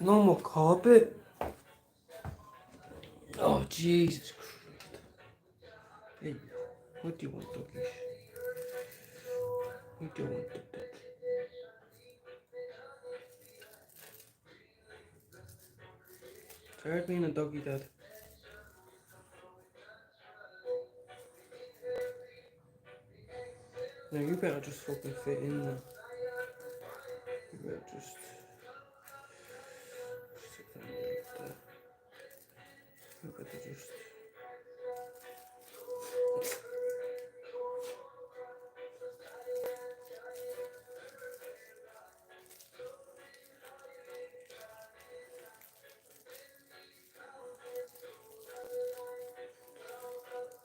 No more carpet. Oh, Jesus Christ. Hey, what do you want, doggies? What do you want, dog? Tired being a doggy, Dad. Now you better just fucking fit in now. You better just sit down like that. You better just...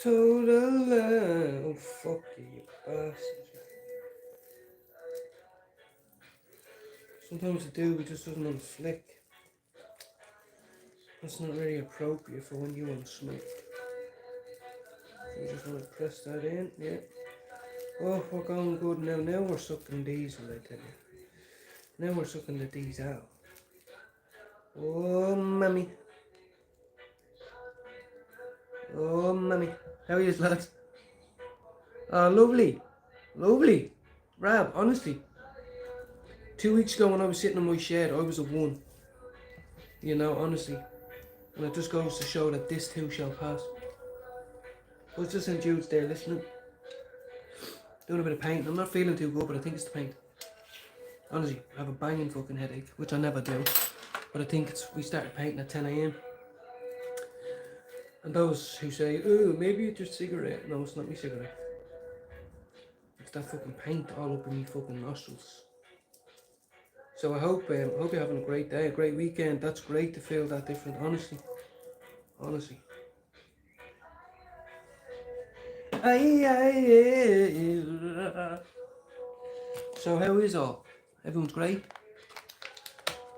Total love. Oh, fuck you bastard. Sometimes the dude just doesn't want to flick. That's not really appropriate for when you want to smoke. So you just want to press that in, yeah. Oh, we're going good now. Now we're sucking diesel, I tell you. Now we're sucking the D's out. Oh, mommy. Oh, mommy. How are you, lads? Oh, lovely. Lovely. Rab, honestly. 2 weeks ago when I was sitting in my shed, I was a 1. You know, honestly. And it just goes to show that this too shall pass. I was just in Jude's there listening. Doing a bit of painting. I'm not feeling too good, but I think it's the paint. Honestly, I have a banging fucking headache, which I never do. But I think we started painting at 10 a.m. And those who say, oh, maybe it's your cigarette. No, it's not my cigarette. It's that fucking paint all up in me fucking nostrils. So I hope you're having a great day, a great weekend. That's great to feel that different, honestly. Honestly. So how is all? Everyone's great?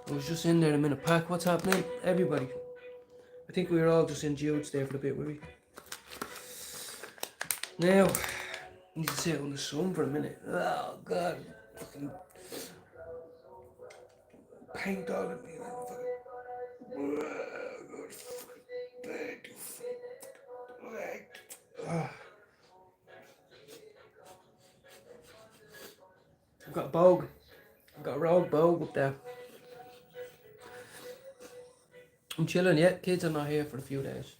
I was just in there a minute. Pack, what's happening? Everybody. I think we were all just in Jude's there for a bit, were we? Now, I need to sit on the sun for a minute. Oh, God. Fucking paint all of me. I've got a bogue. I've got a rogue bogue up there. I'm chilling, yeah. Kids are not here for a few days.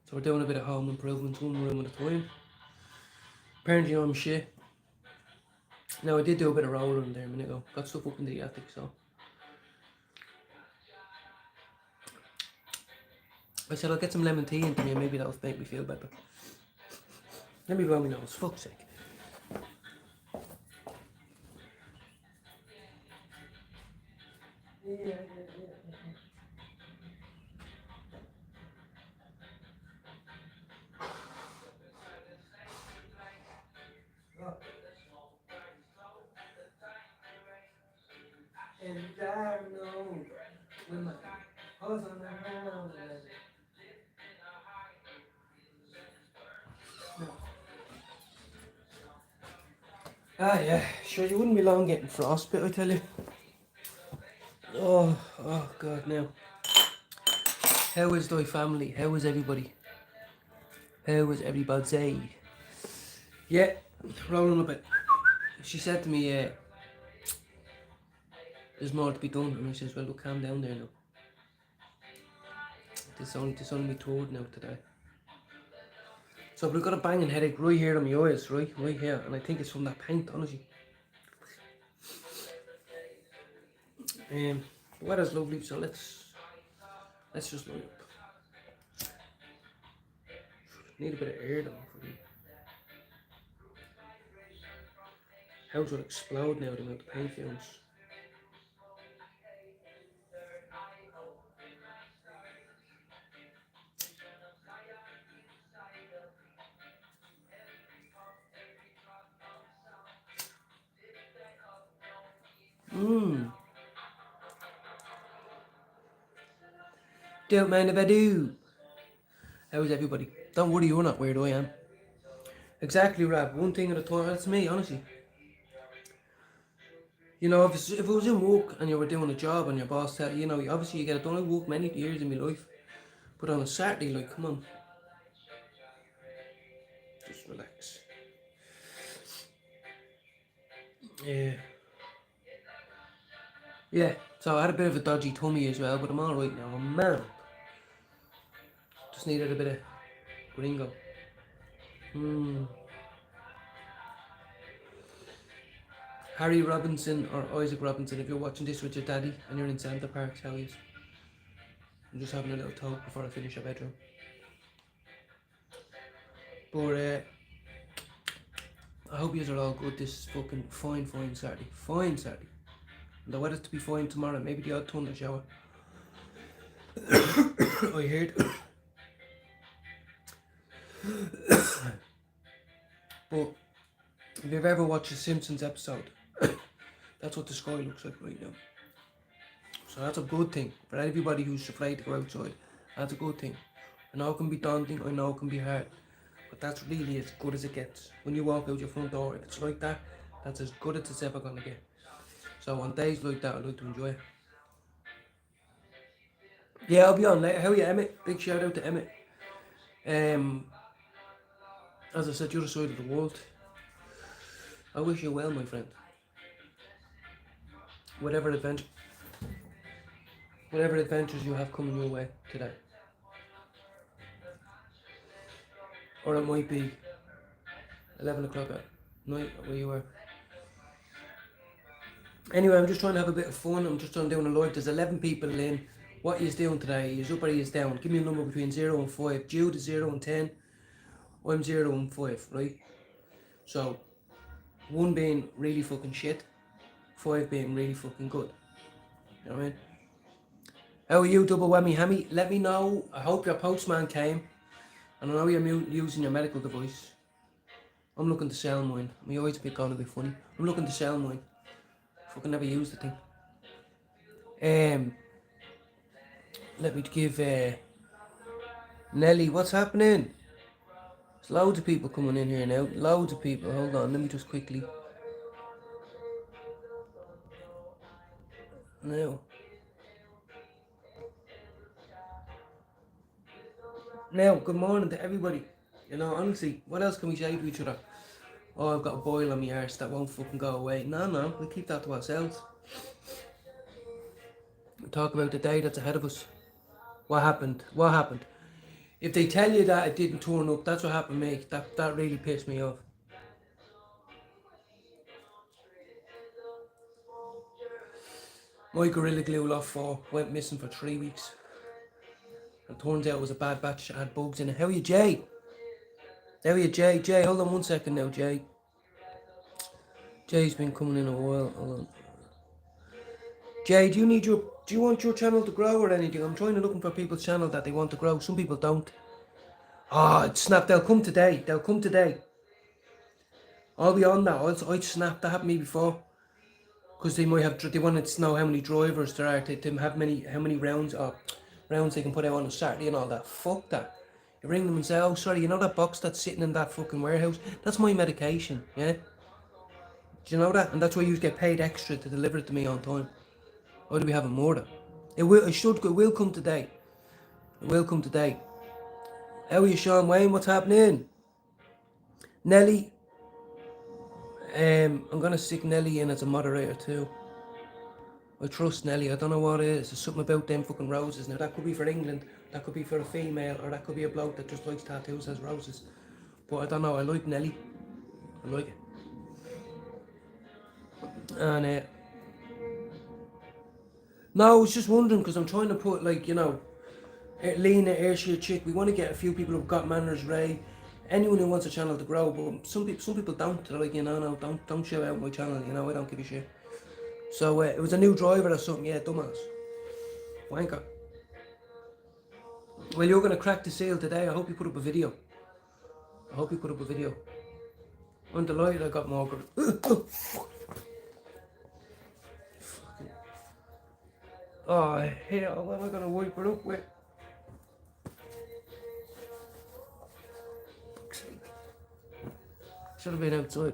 So we're doing a bit of home improvements, one room at a time. Apparently I'm shit. Now I did do a bit of rolling there a minute ago. Got stuff up in the attic, so. I said I'll get some lemon tea into me and maybe that'll make me feel better. Let me blow my nose, fuck's sake. And I know when my husband around. Ah yeah, sure you wouldn't be long getting frostbite, I tell you. Oh God, now. How is thy family? How is everybody? How is everybody? Yeah, rolling a bit. She said to me, there's more to be done, and I says, well, look, calm down there now. It's only my third now today. So I've got a banging headache right here on my eyes, right here, and I think it's from that paint, honestly. The weather's lovely, so let's just line up. Need a bit of air though for me. House will explode now, the amount of paint fumes. Don't mind if I do. How's everybody? Don't worry, you're not weird, I am. Exactly, Rab. One thing at a time. That's me, honestly. You know, if it was in work and you were doing a job and your boss tell you know, obviously you get it done. I worked many years in my life, but on a Saturday, like, come on, just relax. Yeah. Yeah, so I had a bit of a dodgy tummy as well, but I'm alright now. Man, just needed a bit of gringo. Harry Robinson or Isaac Robinson, if you're watching this with your daddy and you're in Santa Parks, how is? I'm just having a little talk before I finish our bedroom. But I hope you are all good this fucking fine Saturday. Fine Saturday. And the weather's to be fine tomorrow, maybe the odd thunder shower. I heard. But if you've ever watched a Simpsons episode, that's what the sky looks like right now. So that's a good thing for everybody who's afraid to go outside. That's a good thing. I know it can be daunting, I know it can be hard, but that's really as good as it gets. When you walk out your front door, if it's like that, that's as good as it's ever gonna get. So on days like that, I like to enjoy it. Yeah, I'll be on later. How are you, Emmett? Big shout out to Emmett. As I said, the other side of the world. I wish you well, my friend. Whatever adventures you have coming your way today. Or it might be 11 o'clock at night where you are. Anyway, I'm just trying to have a bit of fun. I'm just on doing a live. There's 11 people in. What is doing today? Is up or is down? Give me a number between 0 and 5. Jude is 0 and 10. I'm 0 and 5, right? So, 1 being really fucking shit. 5 being really fucking good. You know what I mean? How are you, double whammy hammy? Let me know. I hope your postman came. And I know you're using your medical device. I'm looking to sell mine. My eyes are going a bit funny. I'm looking to sell mine. Fucking never used the thing. Let me give Nelly, what's happening? There's loads of people coming in here now. Loads of people. Hold on, let me just quickly. Now. Now, good morning to everybody. You know, honestly, what else can we say to each other? Oh, I've got a boil on my arse that won't fucking go away. No, we keep that to ourselves. We talk about the day that's ahead of us. What happened? If they tell you that it didn't turn up, that's what happened, mate. That really pissed me off. My Gorilla Glue Lot 4 went missing for 3 weeks. And turns out it was a bad batch that had bugs in it. How are you, Jay? Jay, hold on 1 second now, Jay. Jay's been coming in a while. Hold on. Jay, do you want your channel to grow or anything? I'm trying to look for people's channel that they want to grow. Some people don't. Snap, they'll come today. I'll be on that. I'd snap, that happened to me before. Because they wanted to know how many drivers there are to have how many rounds they can put out on a Saturday and all that. Fuck that. You ring them and say, oh sorry, you know that box that's sitting in that fucking warehouse? That's my medication, yeah? Do you know that? And that's why you get paid extra to deliver it to me on time. Why do we have more of that? It will come today. It will come today. How are you, Sean Wayne? What's happening? Nelly. I'm gonna stick Nelly in as a moderator too. I trust Nelly. I don't know what it is. There's something about them fucking roses. Now that could be for England, that could be for a female, or that could be a bloke that just likes tattoos as roses. But I don't know. I like Nelly. I like it. And no, I was just wondering because I'm trying to put Lena, Ayrshire Chick. We want to get a few people who've got manners, Ray. Anyone who wants a channel to grow, but some people don't. They're like, no, don't shout out my channel. I don't give a shit. So it was a new driver or something. Yeah, dumbass, wanker. Well, you're gonna crack the seal today. I hope you put up a video. I'm delighted I got more good. Oh hell, what am I gonna wipe it up with? Should have been outside.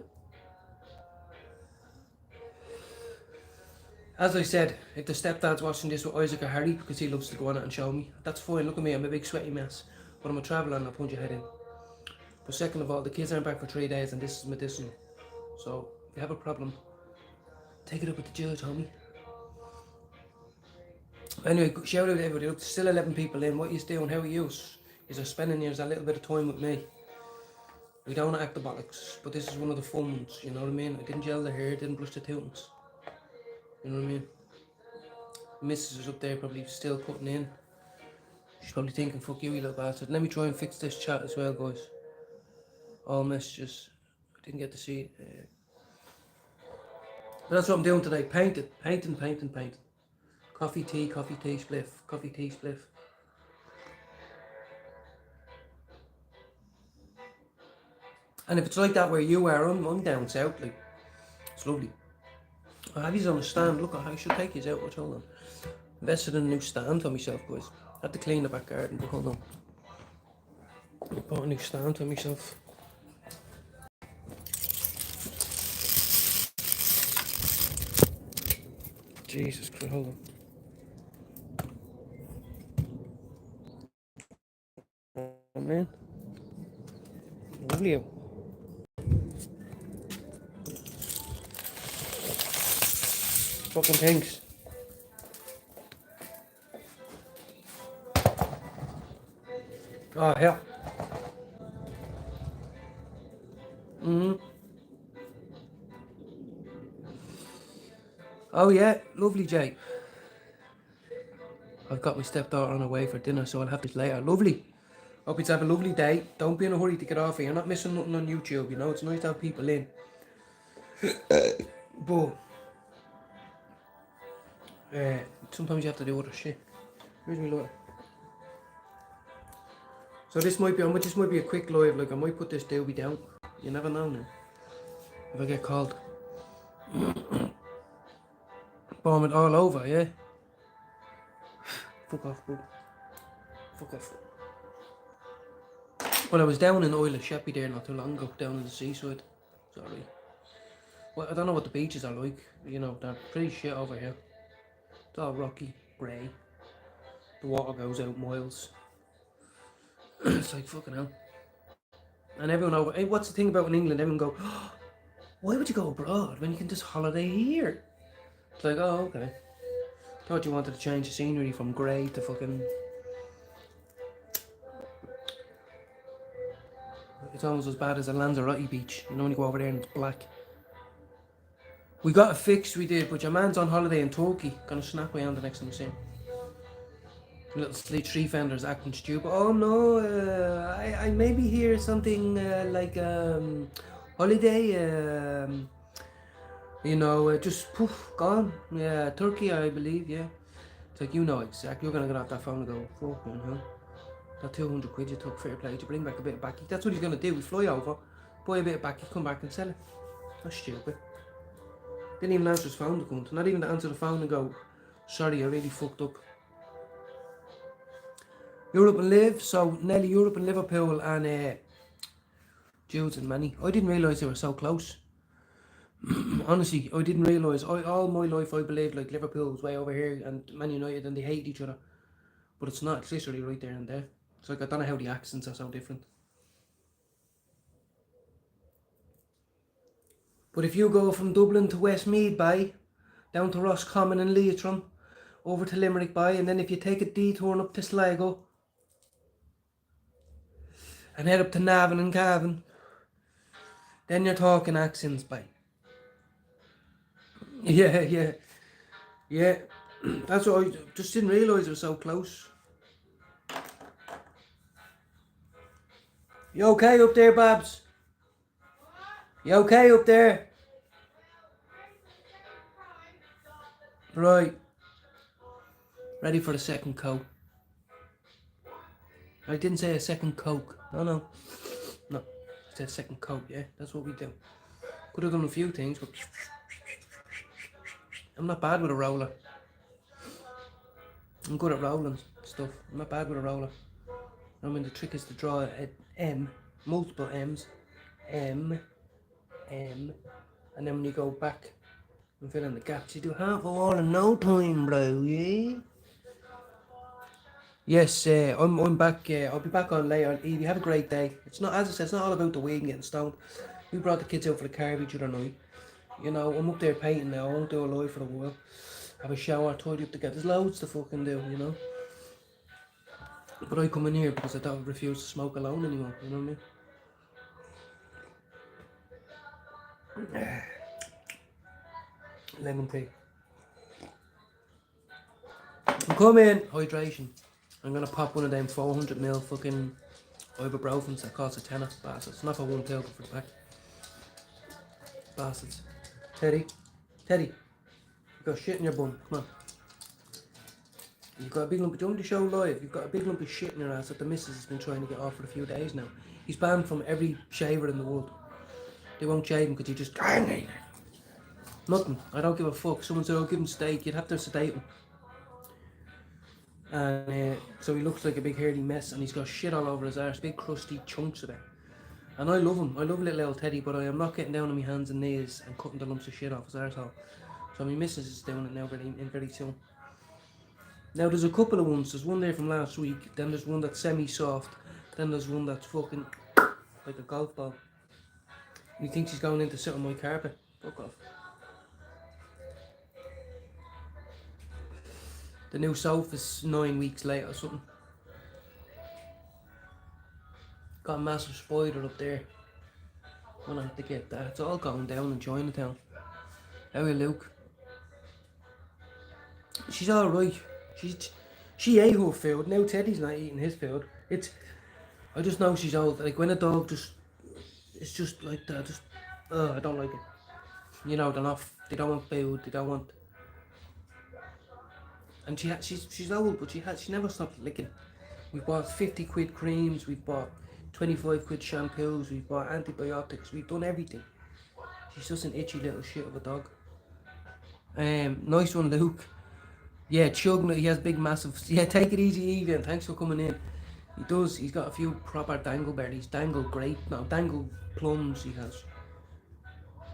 As I said, if the stepdad's watching this with Isaac or Harry, because he loves to go on it and show me, that's fine. Look at me, I'm a big sweaty mess. But I'm a traveller and I'll punch your head in. But second of all, the kids aren't back for 3 days and this is medicinal. So, if you have a problem, take it up with the judge, homie. Anyway, shout out to everybody. Look, still 11 people in. What you doing? How are you? You're spending yours a little bit of time with me. We don't act the bollocks, but this is one of the fun ones, you know what I mean? I didn't gel the hair, didn't brush the tootings. You know what I mean? Mrs. is up there probably still cutting in. She's probably thinking, fuck you little bastard. Let me try and fix this chat as well, guys. All messages. I didn't get to see it. But that's what I'm doing today. Painting. Coffee, tea, spliff. Coffee, tea, spliff. And if it's like that where you are, I'm down south, like, it's lovely. I have these on a stand. Look, I should take these out. Watch, hold on. Invested in a new stand for myself, guys. Had to clean the back garden, but hold on. I bought a new stand for myself. Jesus Christ, hold on. Oh, man. Lovely out. Fucking thanks. Oh, yeah. Oh, yeah. Lovely, Jay. I've got my stepdaughter on her way for dinner, so I'll have this later. Lovely. Hope you have a lovely day. Don't be in a hurry to get off here. You're not missing nothing on YouTube, you know. It's nice to have people in. But sometimes you have to do other shit. Where's my lighter? So this might be a quick live. Like I might put this doobie down. You never know now. If I get called. Bomb it all over, yeah. Fuck off, bro. Fuck off. Well, I was down in Isle of Sheppey there not too long ago, down in the seaside. Sorry. Well, I don't know what the beaches are like. You know, they're pretty shit over here. It's all rocky, grey. The water goes out miles. It's like fucking hell. And everyone over. Hey, what's the thing about in England? Everyone go, oh, why would you go abroad when you can just holiday here? It's like, oh, okay. Thought you wanted to change the scenery from grey to fucking. It's almost as bad as a Lanzarote beach. You know when you go over there and it's black. We got it fixed, we did, but your man's on holiday in Turkey. Gonna snap away on the next time we see him. Little tree fenders acting stupid. Oh no, I maybe hear something like holiday, you know, just poof, gone. Yeah, Turkey, I believe, yeah. It's like, you know exactly. You're gonna get off that phone and go, fucking hell. That 200 quid you took, fair play, to bring back a bit of backy. That's what he's gonna do. We fly over, buy a bit of backy, come back and sell it. That's stupid. Didn't even answer his phone, the cunt. Not even to answer the phone and go, sorry, I really fucked up. Europe and Liv, so Nelly, Europe and Liverpool and Jules and Manny. I didn't realise they were so close. Honestly, I didn't realise. All my life I believed like Liverpool was way over here and Man United and they hate each other. But it's not, it's literally right there and there. It's like I don't know how the accents are so different. But if you go from Dublin to Westmeath by, down to Roscommon and Leitrim, over to Limerick by, and then if you take a detour up to Sligo, and head up to Navan and Cavan, then you're talking accents by. Yeah. That's what I just didn't realise it was so close. You okay up there, Babs? You okay up there? Right. Ready for the second coke. I didn't say a second coke. No. I said second coke, yeah? That's what we do. Could have done a few things, but I'm not bad with a roller. I'm good at rolling stuff. I'm not bad with a roller. I mean, the trick is to draw an M, multiple M's, M, and then when you go back I'm filling the gaps. You do half a wall in no time, bro, yeah? Yes, I'm back. I'll be back on later. You have a great day. It's not, as I said, it's not all about the weed and getting stoned. We brought the kids out for the car each other night. You know, I'm up there painting now. I won't do a live for a while. Have a shower, tidy up the get. There's loads to fucking do, you know. But I come in here because I don't refuse to smoke alone anymore. You know what I mean? Lemon tea. I'm coming. Hydration. I'm gonna pop one of them 400ml fucking ibuprofens that costs a tenner. Bastards. Not for one pill, but for the pack. Bastards. Teddy. You got shit in your bum. Come on. You've got a big lump. Do you want me to show live? You've got a big lump of shit in your ass that the missus has been trying to get off for a few days now. He's banned from every shaver in the world. They won't shave him because you just... Nothing. I don't give a fuck. Someone said, oh, give him steak. You'd have to sedate him. And so he looks like a big hairy mess, and he's got shit all over his arse, big crusty chunks of it. And I love him. I love little old Teddy, but I am not getting down on my hands and knees and cutting the lumps of shit off his arsehole. So my missus is doing it now very soon. Now there's a couple of ones. There's one there from last week. Then there's one that's semi-soft. Then there's one that's fucking like a golf ball. And he thinks he's going in to sit on my carpet. Fuck off. The new sofa's 9 weeks late or something. Got a massive spider up there. Gonna have to get that. It's all going down in Chinatown. How are you, Luke? She's alright. She ate her food. Now Teddy's not eating his food. I just know she's old. Like when a dog it's just like that. I don't like it. You know, they don't want food. They don't want. And she's old, but she never stopped licking. We bought 50 quid creams. We bought 25 quid shampoos. We bought antibiotics. We've done everything. She's just an itchy little shit of a dog. Nice one, Luke. Yeah, Chug, he has big, massive... Yeah, take it easy, Evian. Thanks for coming in. He does. He's got a few proper dangleberries. Dangle plums he has.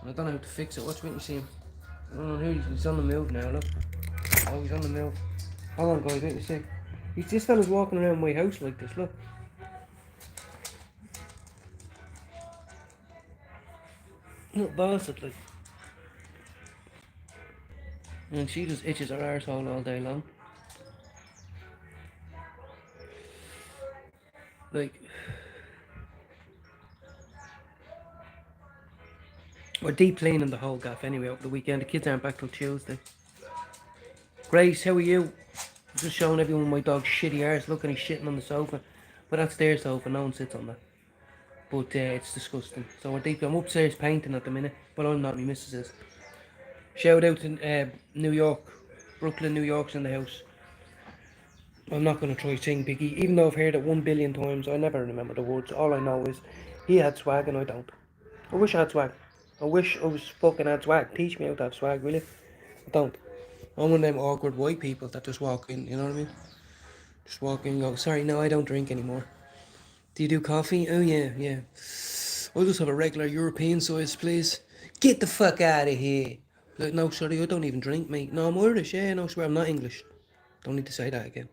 And I don't know how to fix it. Watch when you see him. Oh, here he's on the move now, look. Oh, he's on the move. Hold on, guys, wait a sec. This fella's walking around my house like this, look. Look, bastard, like. And she just itches her arsehole all day long. Like, we're deep cleaning the whole gaff anyway over the weekend. The kids aren't back till Tuesday. Grace, how are you? I'm just showing everyone my dog's shitty arse. Look, and he's shitting on the sofa. But that's their sofa, no one sits on that. But it's disgusting. So we're deep. I'm upstairs painting at the minute, but I'm not. My missus is. Shout out to New York. Brooklyn, New York's in the house. I'm not going to try sing Biggie, even though I've heard it 1 billion times. I never remember the words. All I know is he had swag and I don't. I wish I had swag. I wish I was fucking had swag. Teach me how to have swag, will you? I don't. I'm one of them awkward white people that just walk in, you know what I mean? Just walk in and go, sorry, no, I don't drink anymore. Do you do coffee? Oh, yeah. I'll just have a regular European size, please. Get the fuck out of here. Like, no, sorry, I don't even drink, mate. No, I'm Irish, yeah, no, swear, I'm not English. Don't need to say that again.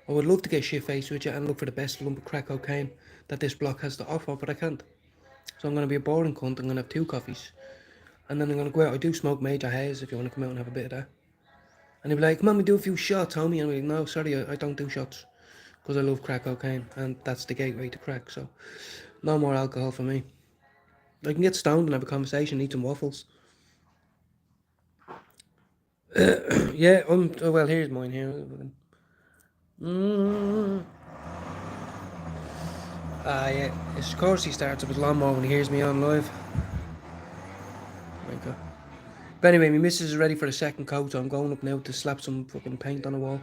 I would love to get shit-faced with you and look for the best lump of crack cocaine that this block has to offer, but I can't. So I'm going to be a boring cunt. I'm going to have 2 coffees. And then I'm going to go out. I do smoke major haze if you want to come out and have a bit of that. And he'll be like, come on, we do a few shots, homie. And I'm like, no, sorry, I don't do shots. Because I love crack cocaine. And that's the gateway to crack. So no more alcohol for me. I can get stoned and have a conversation and eat some waffles. Yeah, well, here's mine here. Yeah. Of course he starts up his lawnmower when he hears me on live. My God. But anyway, my missus is ready for the second coat, so I'm going up now to slap some fucking paint on the wall.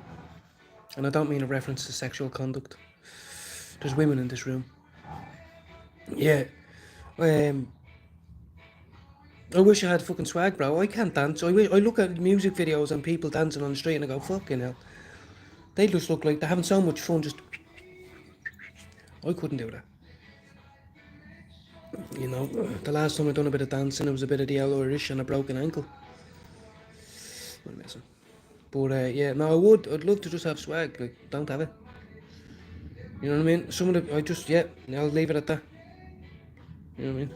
And I don't mean a reference to sexual conduct. There's women in this room. Yeah. I wish I had fucking swag, bro. I can't dance. I look at music videos and people dancing on the street and I go, fucking hell. They just look like they're having so much fun, just... I couldn't do that. You know, the last time I done a bit of dancing, it was a bit of the Irish and a broken ankle. I'm messing. But yeah, no, I would. I'd love to just have swag. Like, don't have it. You know what I mean? Some of the, I just, yeah, I'll leave it at that. You know what I mean?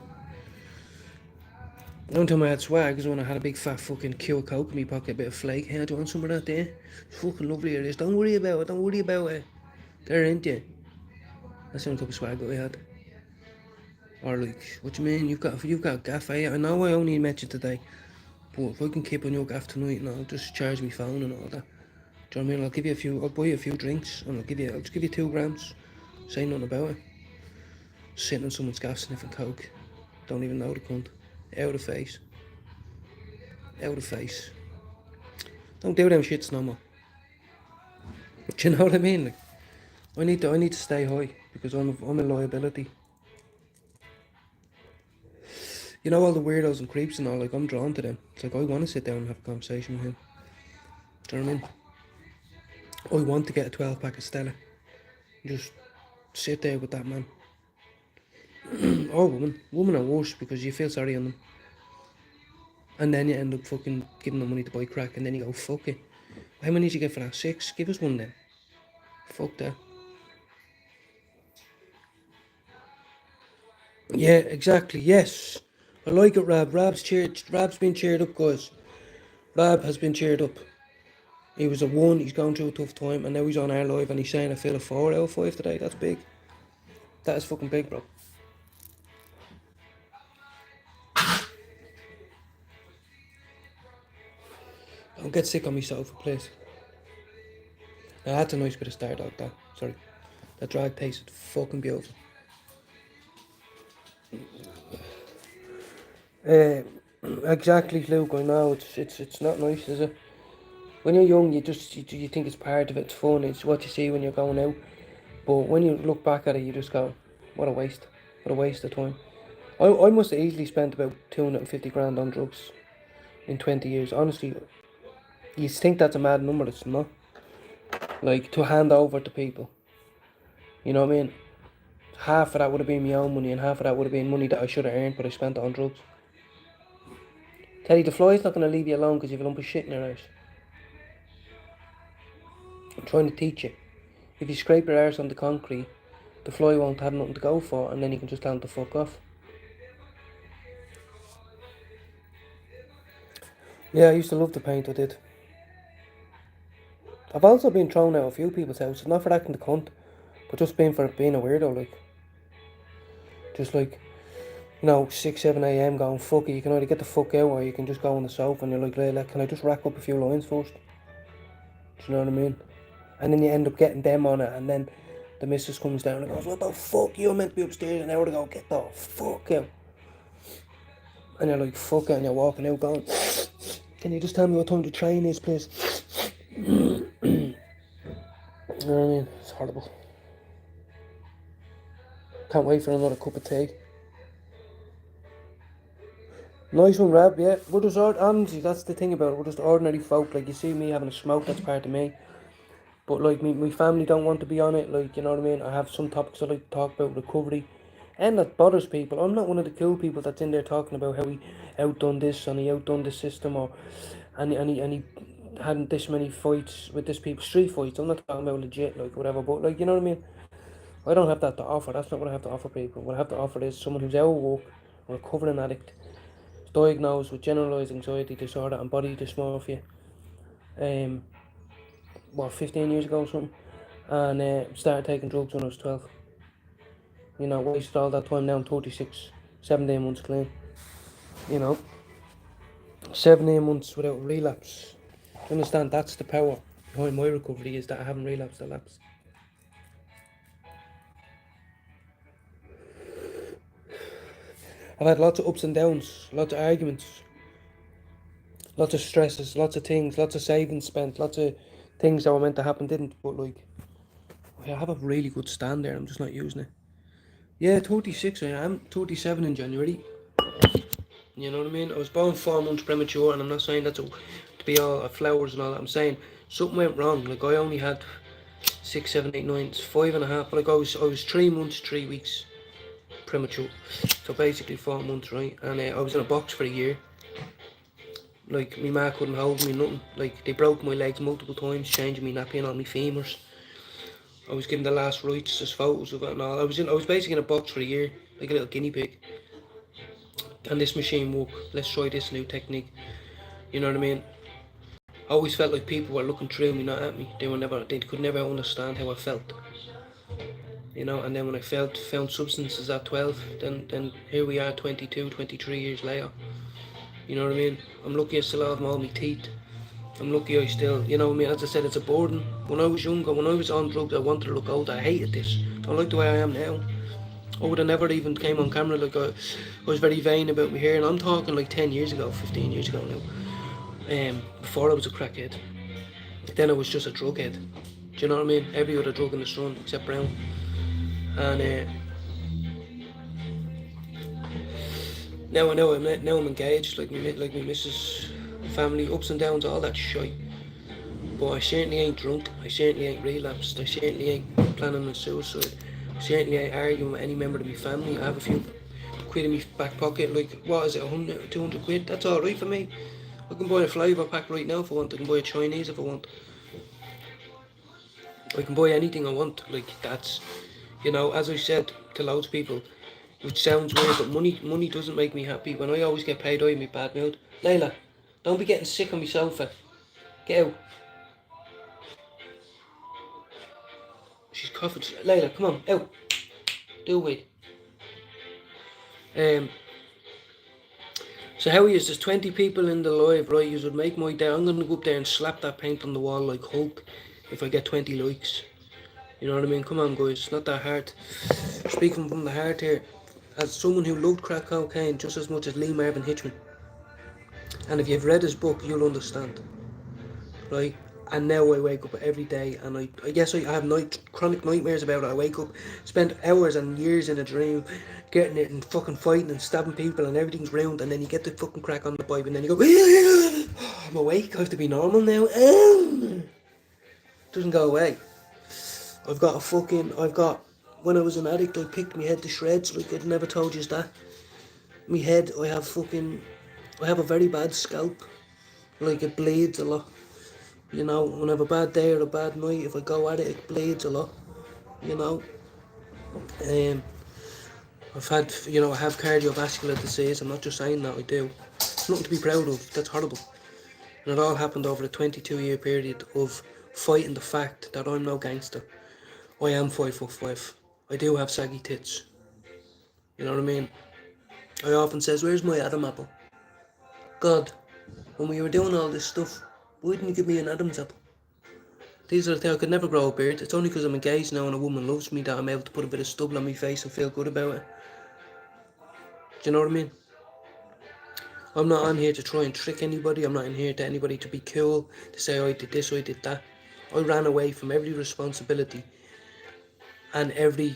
The only time I had swag is when I had a big fat fucking Cure Coke in my pocket, a bit of flake. Hey, do you want some of that there? It's fucking lovely it is. Don't worry about it, don't worry about it. They're into you. That's the only type of swag that we had. Or like, what you mean? You've got gaff, eh? I know I only met you today. But if I can keep on your gaff tonight and I'll just charge my phone and all that. Do you know what I mean? I'll give you a few, I'll buy you a few drinks and I'll just give you 2 grams. Say nothing about it. Sitting on someone's gaff sniffing coke. Don't even know the cunt. Out of face. Out of face. Don't do them shits no more. Do you know what I mean? Like, I need to stay high because I'm a liability. You know, all the weirdos and creeps and all, like, I'm drawn to them. It's like, I want to sit down and have a conversation with him. Do you know what I mean? I want to get a 12-pack of Stella. Just sit there with that man. Or woman. Woman are worse because you feel sorry on them. And then you end up fucking giving them money to buy crack and then you go, fuck it. How many did you get for that? 6? Give us one then. Fuck that. Yeah, exactly, yes. I like it, Rab. Rab's been cheered up, guys. Rab has been cheered up. He was a 1, he's going through a tough time, and now he's on our live and he's saying I feel a 4 out of 5 today. That's big. That is fucking big, bro. Don't get sick on me sofa, please. That's a nice bit of Star Dog, that. Sorry. That drag tasted fucking beautiful. Exactly, Luke, I know. It's not nice, is it? When you're young, you think it's part of it, it's fun, it's what you see when you're going out. But when you look back at it, you just go, what a waste. What a waste of time. I must have easily spent about 250 grand on drugs in 20 years. Honestly, you think that's a mad number, it's not. Like, to hand over to people. You know what I mean? Half of that would have been my own money and half of that would have been money that I should have earned, but I spent it on drugs. Teddy, the fly's not going to leave you alone because you have a lump of shit in your arse. I'm trying to teach you. If you scrape your arse on the concrete, the fly won't have nothing to go for, and then you can just tell him to fuck off. Yeah, I used to love to paint, I did. I've also been thrown out of a few people's houses, not for acting the cunt, but just for being a weirdo, like. Just like, you know, 6, 7 a.m. going, fuck it, you can either get the fuck out or you can just go on the sofa and you're like, can I just rack up a few lines first? Do you know what I mean? And then you end up getting them on it, and then the missus comes down and goes, what the fuck, you were meant to be upstairs an hour ago, get the fuck out. And you're like, fuck it, and you're walking out going, can you just tell me what time the train is, please? You know what I mean? It's horrible. Can't wait for another cup of tea. Nice one, Rab, yeah. We're just, honestly, that's the thing about it, we're just ordinary folk. Like, you see me having a smoke, that's part of me. But like, my family don't want to be on it, like, you know what I mean? I have some topics I like to talk about, recovery. And that bothers people. I'm not one of the cool people that's in there talking about how he outdone this and he outdone the system, or and he hadn't this many fights with this people, street fights. I'm not talking about legit, like, whatever, but like, you know what I mean? I don't have that to offer. That's not what I have to offer people. What I have to offer is someone who's out of work, a recovering addict, diagnosed with generalised anxiety disorder and body dysmorphia. 15 years ago or something, and started taking drugs when I was 12. You know, wasted all that time. Now I'm 36, 17 months clean. You know, 17 months without relapse. Do you understand? That's the power behind my recovery, is that I haven't relapsed or lapsed. I've had lots of ups and downs, lots of arguments, lots of stresses, lots of things, lots of savings spent, lots of things that were meant to happen didn't, but like, I have a really good stand there, I'm just not using it. Yeah, 36 I am, 37 in January. You know what I mean? I was born 4 months premature, and I'm not saying that to be all flowers and all that. I'm saying something went wrong. Like, I only had 6, 7, 8, 9, 5.5. Like, I was 3 months, 3 weeks premature. So basically 4 months, right? And I was in a box for a year. Like, my ma couldn't hold me, nothing. Like, they broke my legs multiple times, changing me nappy and all my femurs. I was given the last rites, there's photos of it and all. I was basically in a box for a year, like a little guinea pig. Can this machine work? Let's try this new technique. You know what I mean? I always felt like people were looking through me, not at me. They could never understand how I felt. You know, and then when I found substances at 12, then here we are 22, 23 years later. You know what I mean? I'm lucky I still have all my teeth. I'm lucky I still, you know what I mean? As I said, it's a burden. When I was younger, when I was on drugs, I wanted to look old. I hated this. I don't like the way I am now. I would have never even came on camera. Like, I was very vain about my hair, and I'm talking like 10 years ago, 15 years ago now. Before I was a crackhead. Then I was just a drug head. Do you know what I mean? Every other drug in the sun except brown. And now I'm engaged, like my missus, family, ups and downs, all that shit. But I certainly ain't drunk. I certainly ain't relapsed. I certainly ain't planning on suicide. I certainly ain't arguing with any member of my family. I have a few quid in my back pocket. Like, what is it, 100, 200 quid? That's alright for me. I can buy a flavour pack right now if I want. I can buy a Chinese if I want. I can buy anything I want. Like, that's, you know, as I said to loads of people, which sounds weird, but money doesn't make me happy. When I always get paid, I have my bad mood. Layla, don't be getting sick on my sofa. Get out. She's coughing. Layla, come on, out. Do it. So how is there's 20 people in the live, right? You would make my day. I'm gonna go up there and slap that paint on the wall like Hulk if I get 20 likes. You know what I mean? Come on, guys, it's not that hard. Speaking from the heart here, as someone who loved crack cocaine just as much as Lee Marvin Hitchman, and if you've read his book, you'll understand, right? And now I wake up every day, and I have chronic nightmares about it. I wake up, spend hours and years in a dream, getting it and fucking fighting and stabbing people, and everything's round, and then you get the fucking crack on the pipe, and then you go, I'm awake, I have to be normal now. Doesn't go away. When I was an addict, I picked my head to shreds, like I'd never told you that. My head, I have a very bad scalp, like it bleeds a lot. You know, when I have a bad day or a bad night, if I go at it, it bleeds a lot. You know, I have cardiovascular disease. I'm not just saying that, I do. It's nothing to be proud of. That's horrible. And it all happened over a 22-year period of fighting the fact that I'm no gangster. I am 5'5". I do have saggy tits. You know what I mean? I often says, where's my Adam apple? God, when we were doing all this stuff, why didn't you give me an Adam's apple? These are the things. I could never grow a beard. It's only because I'm engaged now and a woman loves me that I'm able to put a bit of stubble on my face and feel good about it. Do you know what I mean? I'm not on here to try and trick anybody. I'm not in here to anybody to be cool, to say I did this, I did that. I ran away from every responsibility and every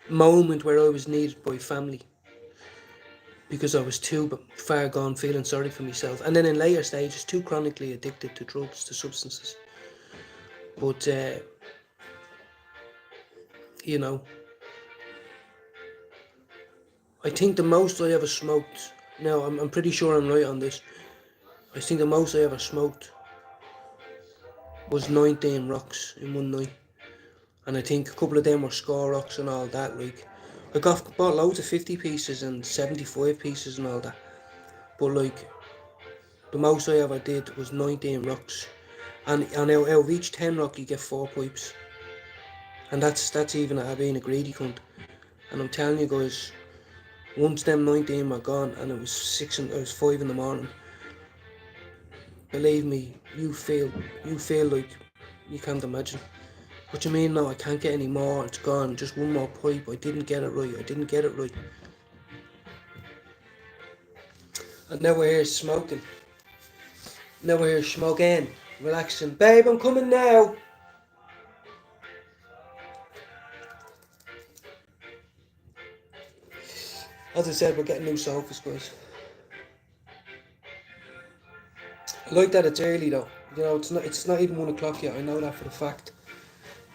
moment where I was needed by family because I was too far gone feeling sorry for myself. And then in later stages, too chronically addicted to drugs, to substances. But, you know, I think the most I ever smoked, now I'm pretty sure I'm right on this, I think the most I ever smoked was 19 rocks in one night. And I think a couple of them were score rocks and all that. Like, I bought loads of 50 pieces and 75 pieces and all that. But like, the most I ever did was 19 rocks. And out of each 10 rock you get 4 pipes. And that's even at being a greedy cunt. And I'm telling you guys, once them 19 were gone and it was 5 in the morning, believe me, you feel like you can't imagine. What do you mean? No, I can't get any more. It's gone. Just one more pipe. I didn't get it right. And now we're here smoking. Now we're here smoking, relaxing. Babe, I'm coming now. As I said, we're getting new sofas, guys. I like that it's early though. You know, it's not even 1 o'clock yet. I know that for a fact.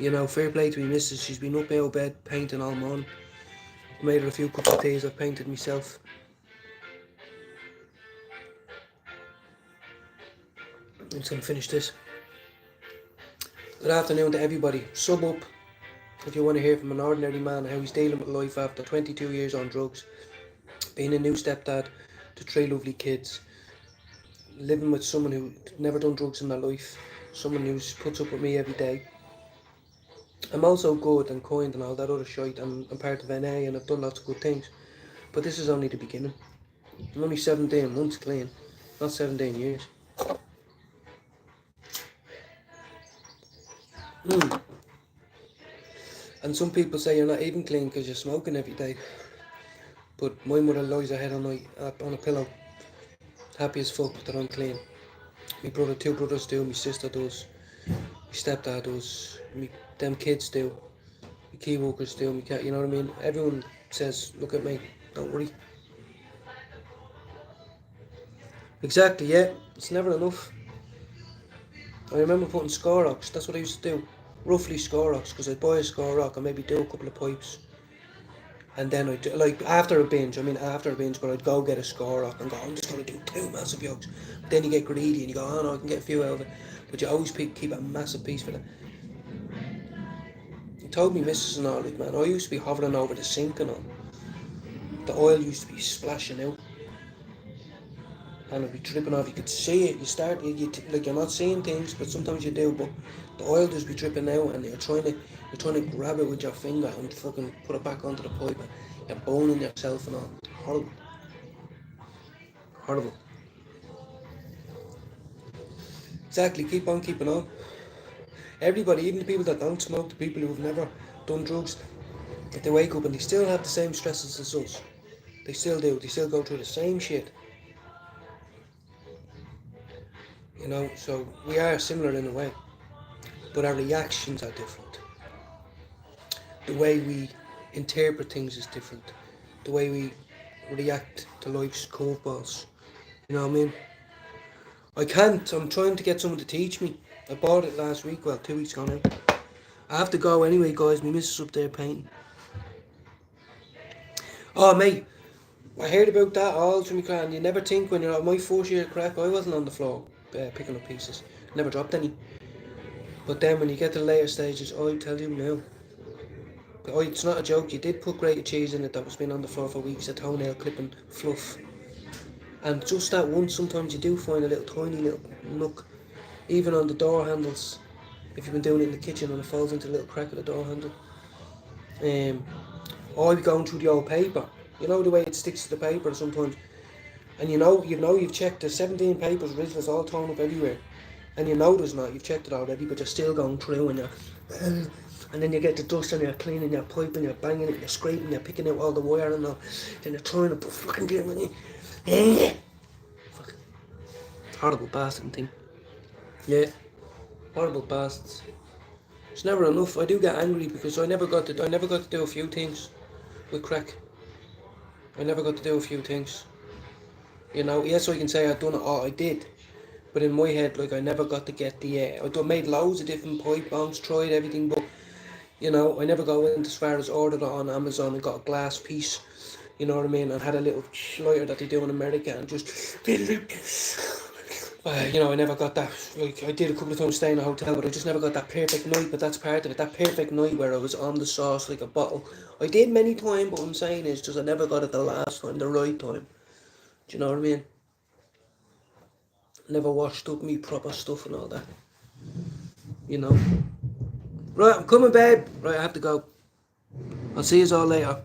You know, fair play to me missus. She's been up out of bed painting all morning. I made her a few cups of tea. I've painted myself. I'm just going to finish this. Good afternoon to everybody. Sub up if you want to hear from an ordinary man how he's dealing with life after 22 years on drugs, being a new stepdad to 3 lovely kids, living with someone who never done drugs in their life, someone who puts up with me every day. I'm also good and kind and all that other shite. I'm part of NA and I've done lots of good things. But this is only the beginning. I'm only 17 months clean, not 17 years. And some people say you're not even clean because you're smoking every day. But my mother lies her head on a pillow, happy as fuck that I'm clean. My brother, 2 brothers do, my sister does, my stepdad does, them kids do, my key workers do, my cat, you know what I mean? Everyone says, look at me, don't worry. Exactly, yeah, it's never enough. I remember putting Scorox, that's what I used to do. Roughly Scorox, because I'd buy a Scorox and maybe do a couple of pipes. And then I'd, like, after a binge, but I'd go get a Scorox and go, I'm just going to do 2 massive yokes. But then you get greedy and you go, oh no, I can get a few out of it. But you always keep a massive piece for that. He told me missus and all, like, man, I used to be hovering over the sink and all. The oil used to be splashing out. And it'd be dripping off. You could see it. Like you're not seeing things, but sometimes you do. But the oil just be dripping out, and you're trying to grab it with your finger and fucking put it back onto the pipe. And you're boning yourself and all. Horrible. Horrible. Exactly. Keep on keeping on. Everybody, even the people that don't smoke, the people who've never done drugs, if they wake up and they still have the same stresses as us. They still do. They still go through the same shit. You know, so we are similar in a way, but our reactions are different. The way we interpret things is different. The way we react to life's curveballs. You know what I mean? I'm trying to get someone to teach me. I bought it last week, 2 weeks ago now. I have to go anyway, guys. My missus up there painting. Oh, mate, I heard about that all through my crack, and you never think when you're at my 4th year crack, I wasn't on the floor picking up pieces. Never dropped any. But then when you get to the later stages, I tell you now, it's not a joke, you did put grated cheese in it that was been on the floor for weeks, a toenail clipping fluff. And just that once, sometimes you do find a little tiny little nook, even on the door handles. If you've been doing it in the kitchen and it falls into a little crack of the door handle. I'd be going through the old paper. You know the way it sticks to the paper sometimes. And you've checked the 17 papers, originals all torn up everywhere. And you know there's not, you've checked it already, but you're still going through and and then you get the dust and you're cleaning your pipe and you're banging it, you're scraping, you're picking out all the wire and all. Then you're trying to put fucking down on you. Fucking horrible bastard thing. Yeah. Horrible bastards. It's never enough. I do get angry because I never got to do a few things with crack. I never got to do a few things. You know, yes, I can say I've done it all, I did. But in my head, like, I never got to get the, I made loads of different pipe bombs, tried everything, but, you know, I never got went as far as ordered it on Amazon and got a glass piece, you know what I mean, and had a little lighter that they do in America and just, you know, I never got that, like, I did a couple of times stay in a hotel, but I just never got that perfect night, but that's part of it, that perfect night where I was on the sauce like a bottle. I did many times, but what I'm saying is just I never got it the last time, the right time. Do you know what I mean? Never washed up me proper stuff and all that. You know. Right, I'm coming, babe. Right, I have to go. I'll see you all later.